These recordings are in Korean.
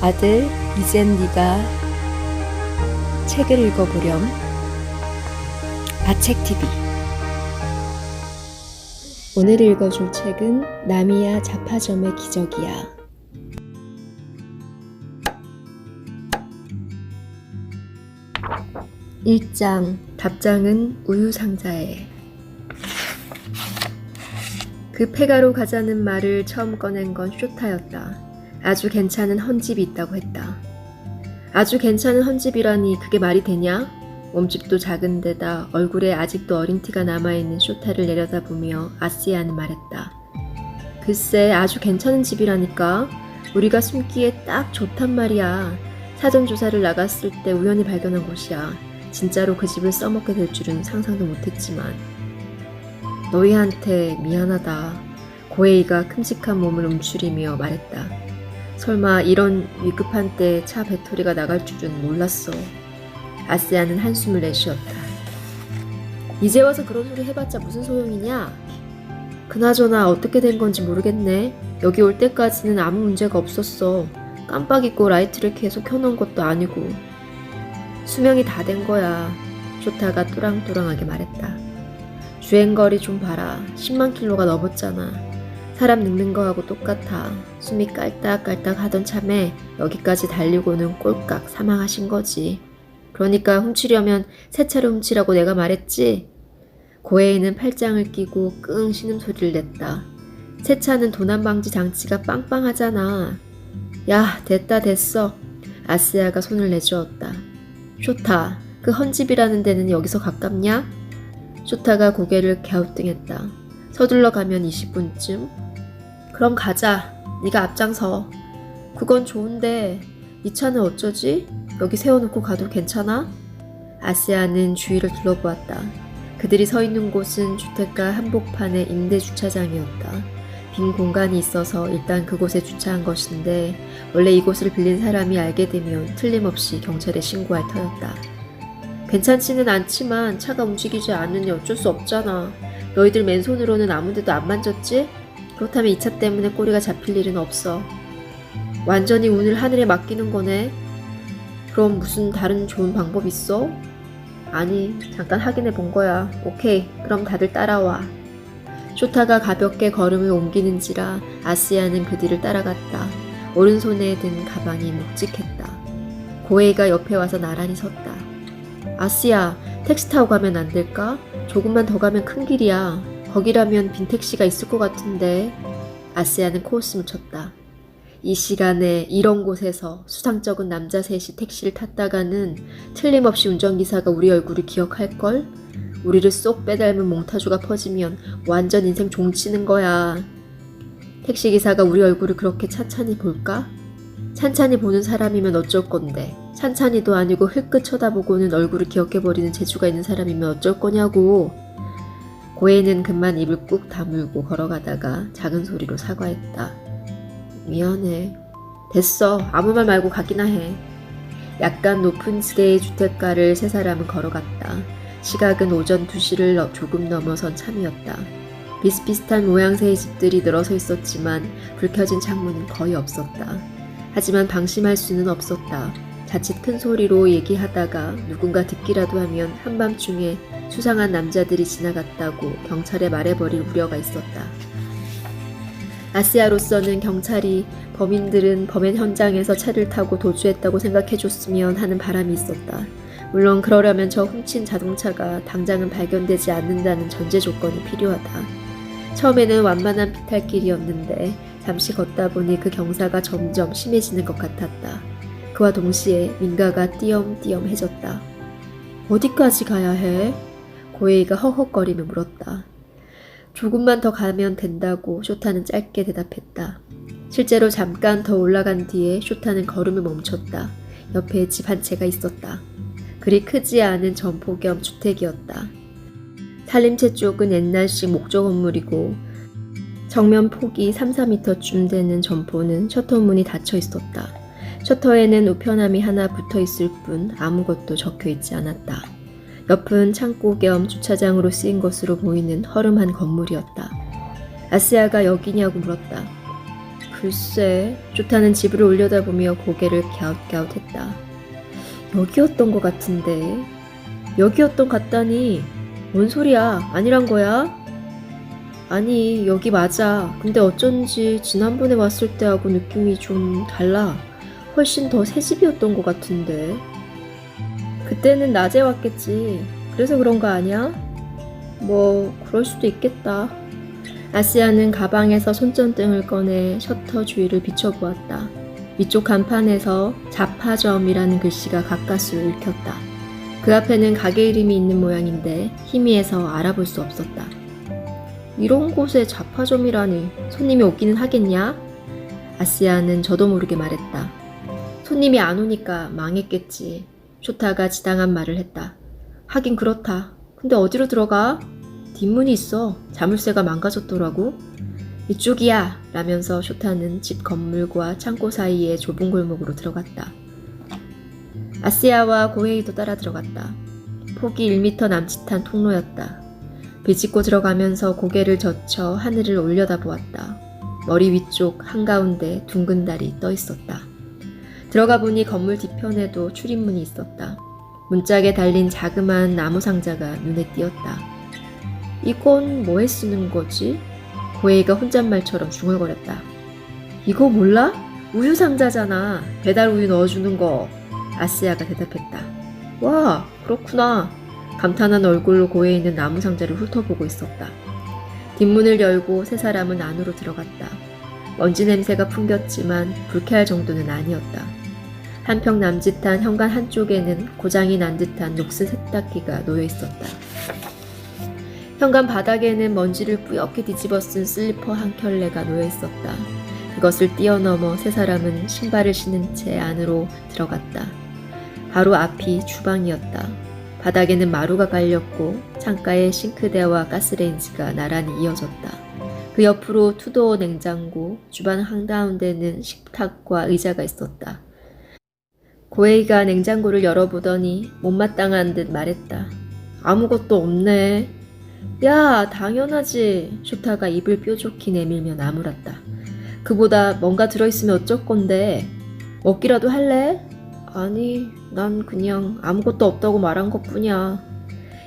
아들, 이젠 네가 책을 읽어보렴. 아책TV. 오늘 읽어줄 책은 나미야 잡화점의 기적이야. 1장. 답장은 우유 상자에. 그 폐가로 가자는 말을 처음 꺼낸 건 쇼타였다. 아주 괜찮은 헌집이 있다고 했다. 아주 괜찮은 헌집이라니 그게 말이 되냐? 몸집도 작은 데다 얼굴에 아직도 어린 티가 남아있는 쇼타를 내려다보며 아시아는 말했다. 글쎄, 아주 괜찮은 집이라니까. 우리가 숨기에 딱 좋단 말이야. 사전조사를 나갔을 때 우연히 발견한 곳이야. 진짜로 그 집을 써먹게 될 줄은 상상도 못했지만. 너희한테 미안하다. 고에이가 큼직한 몸을 움츠리며 말했다. 설마 이런 위급한 때 차 배터리가 나갈 줄은 몰랐어. 아시아는 한숨을 내쉬었다. 이제 와서 그런 소리 해봤자 무슨 소용이냐? 그나저나 어떻게 된 건지 모르겠네. 여기 올 때까지는 아무 문제가 없었어. 깜빡 잊고 라이트를 계속 켜놓은 것도 아니고. 수명이 다 된 거야. 쇼타가 또랑또랑하게 말했다. 주행거리 좀 봐라. 10만 킬로가 넘었잖아. 사람 늙는 거하고 똑같아. 숨이 깔딱깔딱 하던 참에 여기까지 달리고는 꼴깍 사망하신 거지. 그러니까 훔치려면 새 차를 훔치라고 내가 말했지? 고에이는 팔짱을 끼고 끙 신음소리를 냈다. 새 차는 도난방지 장치가 빵빵하잖아. 야, 됐어. 아시아가 손을 내주었다. 쇼타, 그 헌집이라는 데는 여기서 가깝냐? 쇼타가 고개를 갸우뚱했다. 서둘러 가면 20분쯤? 그럼 가자. 네가 앞장서. 그건 좋은데 이 차는 어쩌지? 여기 세워놓고 가도 괜찮아? 아시아는 주위를 둘러보았다. 그들이 서 있는 곳은 주택가 한복판의 임대 주차장이었다. 빈 공간이 있어서 일단 그곳에 주차한 것인데 원래 이곳을 빌린 사람이 알게 되면 틀림없이 경찰에 신고할 터였다. 괜찮지는 않지만 차가 움직이지 않으니 어쩔 수 없잖아. 너희들 맨손으로는 아무 데도 안 만졌지? 그렇다면 이 차 때문에 꼬리가 잡힐 일은 없어. 완전히 운을 하늘에 맡기는 거네. 그럼 무슨 다른 좋은 방법 있어? 아니, 잠깐 확인해 본 거야. 오케이, 그럼 다들 따라와. 쇼타가 가볍게 걸음을 옮기는지라 아시아는 그 뒤를 따라갔다. 오른손에 든 가방이 묵직했다. 고에이가 옆에 와서 나란히 섰다. 아시아, 택시 타고 가면 안 될까? 조금만 더 가면 큰 길이야. 거기라면 빈 택시가 있을 것 같은데. 아시아는 코웃음을 쳤다. 이 시간에 이런 곳에서 수상쩍은 남자 셋이 택시를 탔다가는 틀림없이 운전기사가 우리 얼굴을 기억할걸? 우리를 쏙 빼닮은 몽타주가 퍼지면 완전 인생 종치는 거야. 택시기사가 우리 얼굴을 그렇게 찬찬히 볼까? 찬찬히 보는 사람이면 어쩔 건데, 찬찬히도 아니고 흘끗 쳐다보고는 얼굴을 기억해버리는 재주가 있는 사람이면 어쩔 거냐고. 고에이는 그만 입을 꾹 다물고 걸어가다가 작은 소리로 사과했다. 미안해. 됐어. 아무 말 말고 가기나 해. 약간 높은 지대의 주택가를 세 사람은 걸어갔다. 시각은 오전 2시를 조금 넘어선 참이었다. 비슷비슷한 모양새의 집들이 늘어서 있었지만 불 켜진 창문은 거의 없었다. 하지만 방심할 수는 없었다. 자칫 큰 소리로 얘기하다가 누군가 듣기라도 하면 한밤중에 수상한 남자들이 지나갔다고 경찰에 말해버릴 우려가 있었다. 아시아로서는 경찰이 범인들은 범행 현장에서 차를 타고 도주했다고 생각해줬으면 하는 바람이 있었다. 물론 그러려면 저 훔친 자동차가 당장은 발견되지 않는다는 전제 조건이 필요하다. 처음에는 완만한 비탈길이었는데 잠시 걷다 보니 그 경사가 점점 심해지는 것 같았다. 그와 동시에 민가가 띄엄띄엄해졌다. 어디까지 가야 해? 고에이가 허헉거리며 물었다. 조금만 더 가면 된다고 쇼타는 짧게 대답했다. 실제로 잠깐 더 올라간 뒤에 쇼타는 걸음을 멈췄다. 옆에 집 한 채가 있었다. 그리 크지 않은 점포 겸 주택이었다. 살림채 쪽은 옛날식 목조 건물이고 정면 폭이 3-4m쯤 되는 점포는 셔터 문이 닫혀 있었다. 셔터에는 우편함이 하나 붙어 있을 뿐 아무것도 적혀 있지 않았다. 옆은 창고 겸 주차장으로 쓰인 것으로 보이는 허름한 건물이었다. 아시아가 여기냐고 물었다. 글쎄, 쇼타는 지브를 올려다보며 고개를 갸웃갸웃했다. 여기였던 것 같은데. 여기였던 같다니. 뭔 소리야? 아니란 거야? 아니, 여기 맞아. 근데 어쩐지 지난번에 왔을 때하고 느낌이 좀 달라. 훨씬 더 새 집이었던 것 같은데. 그때는 낮에 왔겠지. 그래서 그런 거 아니야? 뭐, 그럴 수도 있겠다. 아시아는 가방에서 손전등을 꺼내 셔터 주위를 비춰보았다. 위쪽 간판에서 자파점이라는 글씨가 가까스로 읽혔다. 그 앞에는 가게 이름이 있는 모양인데 희미해서 알아볼 수 없었다. 이런 곳에 자파점이라니 손님이 오기는 하겠냐? 아시아는 저도 모르게 말했다. 손님이 안 오니까 망했겠지. 쇼타가 지당한 말을 했다. 하긴 그렇다. 근데 어디로 들어가? 뒷문이 있어. 자물쇠가 망가졌더라고. 이쪽이야 라면서 쇼타는 집 건물과 창고 사이의 좁은 골목으로 들어갔다. 아시아와 고헤이도 따라 들어갔다. 폭이 1m 남짓한 통로였다. 비집고 들어가면서 고개를 젖혀 하늘을 올려다보았다. 머리 위쪽 한가운데 둥근 달이 떠 있었다. 들어가 보니 건물 뒤편에도 출입문이 있었다. 문짝에 달린 자그마한 나무 상자가 눈에 띄었다. 이건 뭐에 쓰는 거지? 고해이가 혼잣말처럼 중얼거렸다. 이거 몰라? 우유 상자잖아. 배달 우유 넣어주는 거. 아시아가 대답했다. 와, 그렇구나. 감탄한 얼굴로 고해이는 나무 상자를 훑어보고 있었다. 뒷문을 열고 세 사람은 안으로 들어갔다. 먼지 냄새가 풍겼지만 불쾌할 정도는 아니었다. 한평 남짓한 현관 한쪽에는 고장이 난 듯한 녹슨 세탁기가 놓여 있었다. 현관 바닥에는 먼지를 뿌옇게 뒤집어 쓴 슬리퍼 한 켤레가 놓여 있었다. 그것을 뛰어넘어 세 사람은 신발을 신은 채 안으로 들어갔다. 바로 앞이 주방이었다. 바닥에는 마루가 깔렸고 창가에 싱크대와 가스레인지가 나란히 이어졌다. 그 옆으로 투도어 냉장고, 주방 한가운데는 식탁과 의자가 있었다. 고해이가 냉장고를 열어보더니 못마땅한 듯 말했다. 아무것도 없네. 야, 당연하지. 쇼타가 입을 뾰족히 내밀며 나무랐다. 그보다 뭔가 들어있으면 어쩔 건데. 먹기라도 할래? 아니, 난 그냥 아무것도 없다고 말한 것뿐이야.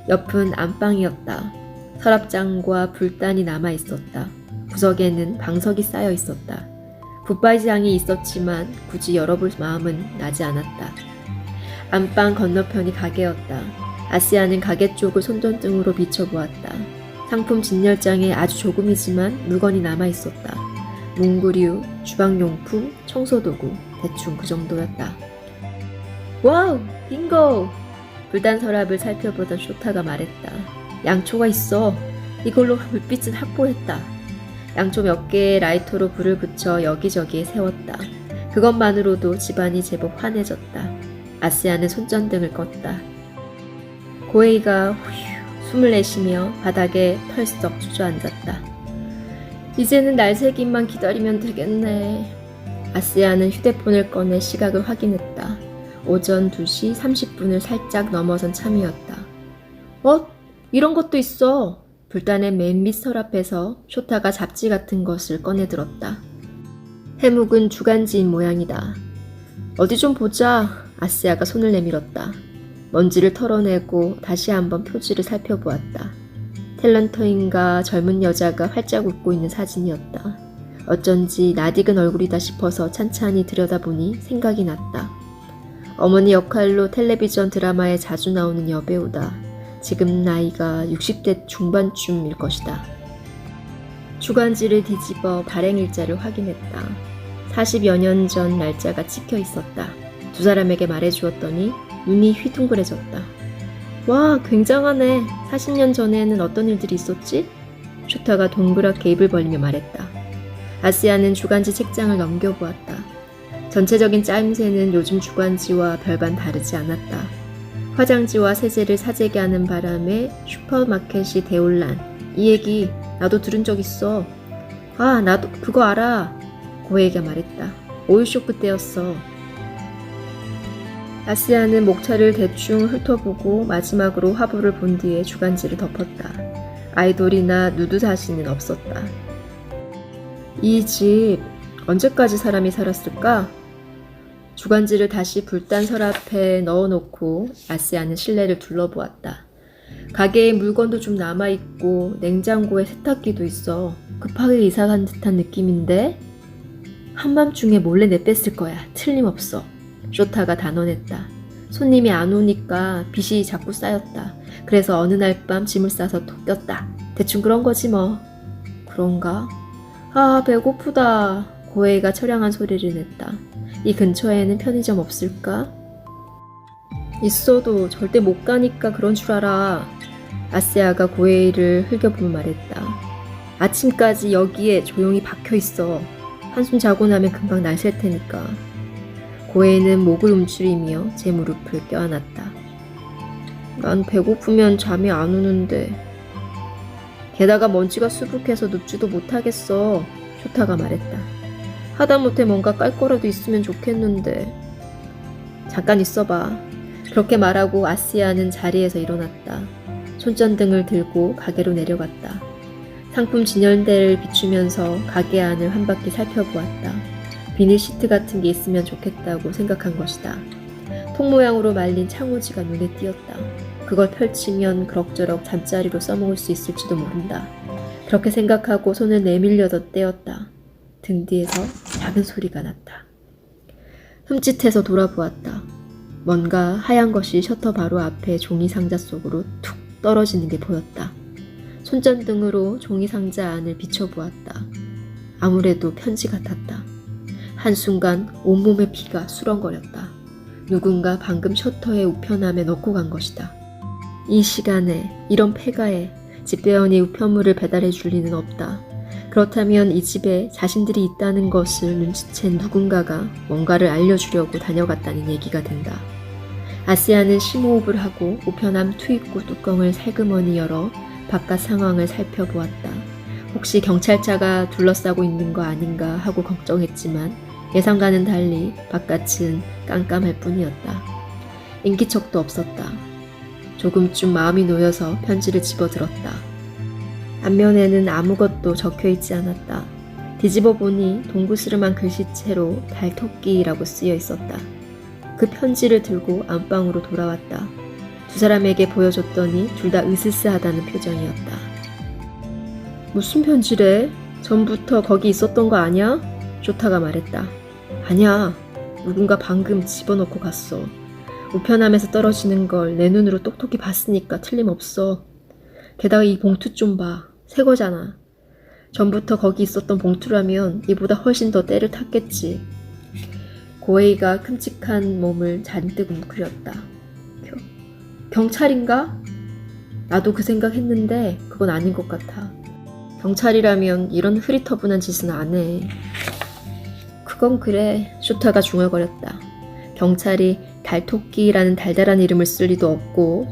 옆은 안방이었다. 서랍장과 불단이 남아있었다. 구석에는 방석이 쌓여 있었다. 붙박이장이 있었지만 굳이 열어볼 마음은 나지 않았다. 안방 건너편이 가게였다. 아시아는 가게 쪽을 손전등으로 비춰보았다. 상품 진열장에 아주 조금이지만 물건이 남아있었다. 문구류, 주방용품, 청소도구, 대충 그 정도였다. 와우! 빙고! 불단 서랍을 살펴보던 쇼타가 말했다. 양초가 있어. 이걸로 불빛은 확보했다. 양초 몇 개의 라이터로 불을 붙여 여기저기에 세웠다. 그것만으로도 집안이 제법 환해졌다. 아시아는 손전등을 껐다. 고해이가 후휴 숨을 내쉬며 바닥에 털썩 주저앉았다. 이제는 날새김만 기다리면 되겠네. 아시아는 휴대폰을 꺼내 시각을 확인했다. 오전 2시 30분을 살짝 넘어선 참이었다. 이런 것도 있어. 불단의 맨 밑 서랍에서 쇼타가 잡지 같은 것을 꺼내 들었다. 해묵은 주간지인 모양이다. 어디 좀 보자. 아시아가 손을 내밀었다. 먼지를 털어내고 다시 한번 표지를 살펴보았다. 탤런트인가 젊은 여자가 활짝 웃고 있는 사진이었다. 어쩐지 낯익은 얼굴이다 싶어서 찬찬히 들여다보니 생각이 났다. 어머니 역할로 텔레비전 드라마에 자주 나오는 여배우다. 지금 나이가 60대 중반쯤일 것이다. 주간지를 뒤집어 발행일자를 확인했다. 40여 년 전 날짜가 찍혀 있었다. 두 사람에게 말해주었더니 눈이 휘둥그레졌다. 와, 굉장하네. 40년 전에는 어떤 일들이 있었지? 쇼타가 동그랗게 입을 벌리며 말했다. 아시아는 주간지 책장을 넘겨보았다. 전체적인 짜임새는 요즘 주간지와 별반 다르지 않았다. 화장지와 세제를 사재기 하는 바람에 슈퍼마켓이 대혼란. 이 얘기 나도 들은 적 있어. 아, 나도 그거 알아. 고해이가 말했다. 오일쇼크 때였어. 아시아는 목차를 대충 훑어보고 마지막으로 화보를 본 뒤에 주간지를 덮었다. 아이돌이나 누드 사진은 없었다. 이 집 언제까지 사람이 살았을까? 주간지를 다시 불단 서랍에 넣어놓고 아시아는 실내를 둘러보았다. 가게에 물건도 좀 남아있고 냉장고에 세탁기도 있어. 급하게 이사간 듯한 느낌인데? 한밤중에 몰래 내뺐을 거야. 틀림없어. 쇼타가 단언했다. 손님이 안 오니까 빚이 자꾸 쌓였다. 그래서 어느 날 밤 짐을 싸서 tos꼈다. 대충 그런 거지 뭐. 그런가? 아, 배고프다. 고에이가 처량한 소리를 냈다. 이 근처에는 편의점 없을까? 있어도 절대 못 가니까 그런 줄 알아. 아세아가 고에이를 흘겨보며 말했다. 아침까지 여기에 조용히 박혀있어. 한숨 자고 나면 금방 날 샐 테니까. 고에이는 목을 움츠리며 제 무릎을 껴안았다. 난 배고프면 잠이 안 오는데. 게다가 먼지가 수북해서 눕지도 못하겠어. 쇼타가 말했다. 하다못해 뭔가 깔 거라도 있으면 좋겠는데. 잠깐 있어봐. 그렇게 말하고 아시아는 자리에서 일어났다. 손전등을 들고 가게로 내려갔다. 상품 진열대를 비추면서 가게 안을 한 바퀴 살펴보았다. 비닐 시트 같은 게 있으면 좋겠다고 생각한 것이다. 통 모양으로 말린 창호지가 눈에 띄었다. 그걸 펼치면 그럭저럭 잠자리로 써먹을 수 있을지도 모른다. 그렇게 생각하고 손을 내밀려더 떼었다. 등 뒤에서 작은 소리가 났다. 흠칫해서 돌아보았다. 뭔가 하얀 것이 셔터 바로 앞에 종이 상자 속으로 툭 떨어지는 게 보였다. 손전등으로 종이 상자 안을 비춰보았다. 아무래도 편지 같았다. 한순간 온몸의 피가 수렁거렸다. 누군가 방금 셔터의 우편함에 넣고 간 것이다. 이 시간에 이런 폐가에 집배원이 우편물을 배달해 줄 리는 없다. 그렇다면 이 집에 자신들이 있다는 것을 눈치챈 누군가가 뭔가를 알려주려고 다녀갔다는 얘기가 된다. 아시아는 심호흡을 하고 우편함 투입구 뚜껑을 살그머니 열어 바깥 상황을 살펴보았다. 혹시 경찰차가 둘러싸고 있는 거 아닌가 하고 걱정했지만 예상과는 달리 바깥은 깜깜할 뿐이었다. 인기척도 없었다. 조금쯤 마음이 놓여서 편지를 집어들었다. 앞면에는 아무것도 적혀있지 않았다. 뒤집어 보니 동구스름한 글씨체로 달토끼라고 쓰여 있었다. 그 편지를 들고 안방으로 돌아왔다. 두 사람에게 보여줬더니 둘 다 으스스하다는 표정이었다. 무슨 편지래? 전부터 거기 있었던 거 아냐? 쇼타가 말했다. 아냐, 누군가 방금 집어넣고 갔어. 우편함에서 떨어지는 걸 내 눈으로 똑똑히 봤으니까 틀림없어. 게다가 이 봉투 좀 봐. 새 거잖아. 전부터 거기 있었던 봉투라면 이보다 훨씬 더 때를 탔겠지. 고에이가 큼직한 몸을 잔뜩 웅크렸다. 경찰인가? 나도 그 생각했는데 그건 아닌 것 같아. 경찰이라면 이런 흐리터분한 짓은 안 해. 그건 그래. 쇼타가 중얼거렸다. 경찰이 달토끼라는 달달한 이름을 쓸 리도 없고.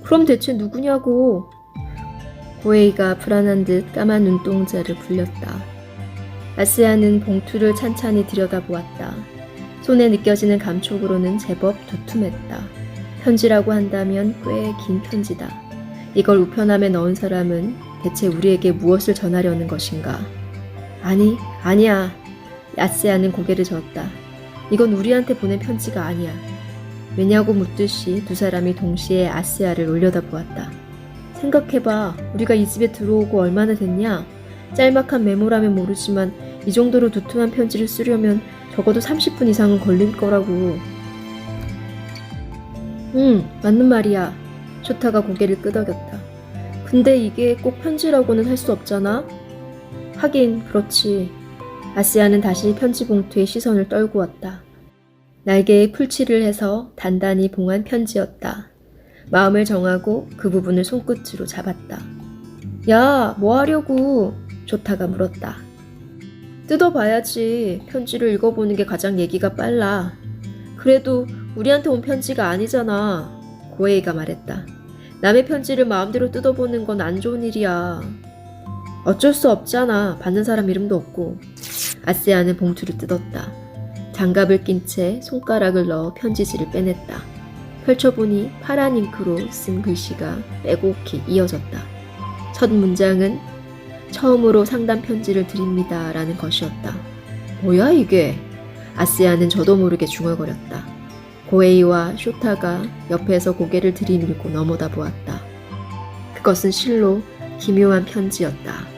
그럼 대체 누구냐고. 고에이가 불안한 듯 까만 눈동자를 굴렸다. 아시아는 봉투를 찬찬히 들여다보았다. 손에 느껴지는 감촉으로는 제법 두툼했다. 편지라고 한다면 꽤 긴 편지다. 이걸 우편함에 넣은 사람은 대체 우리에게 무엇을 전하려는 것인가? 아니야. 아시아는 고개를 저었다. 이건 우리한테 보낸 편지가 아니야. 왜냐고 묻듯이 두 사람이 동시에 아시아를 올려다보았다. 생각해봐. 우리가 이 집에 들어오고 얼마나 됐냐? 짤막한 메모라면 모르지만 이 정도로 두툼한 편지를 쓰려면 적어도 30분 이상은 걸릴 거라고. 맞는 말이야. 쇼타가 고개를 끄덕였다. 근데 이게 꼭 편지라고는 할 수 없잖아? 하긴 그렇지. 아시아는 다시 편지 봉투에 시선을 떨고 왔다. 날개에 풀칠을 해서 단단히 봉한 편지였다. 마음을 정하고 그 부분을 손끝으로 잡았다. 야, 뭐 하려고? 쇼타가 물었다. 뜯어봐야지. 편지를 읽어보는 게 가장 얘기가 빨라. 그래도 우리한테 온 편지가 아니잖아. 고에이가 말했다. 남의 편지를 마음대로 뜯어보는 건 안 좋은 일이야. 어쩔 수 없잖아. 받는 사람 이름도 없고. 아시아는 봉투를 뜯었다. 장갑을 낀 채 손가락을 넣어 편지지를 빼냈다. 펼쳐보니 파란 잉크로 쓴 글씨가 빼곡히 이어졌다. 첫 문장은 처음으로 상담 편지를 드립니다 라는 것이었다. 뭐야 이게? 아스야는 저도 모르게 중얼거렸다. 고에이와 쇼타가 옆에서 고개를 들이밀고 넘어다 보았다. 그것은 실로 기묘한 편지였다.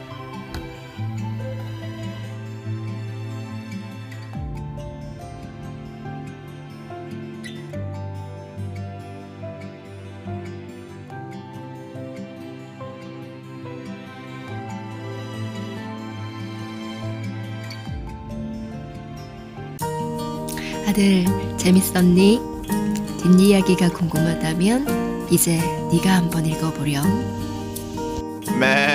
아들, 재밌었니? 뒷이야기가 궁금하다면 이제 네가 한번 읽어보렴. 매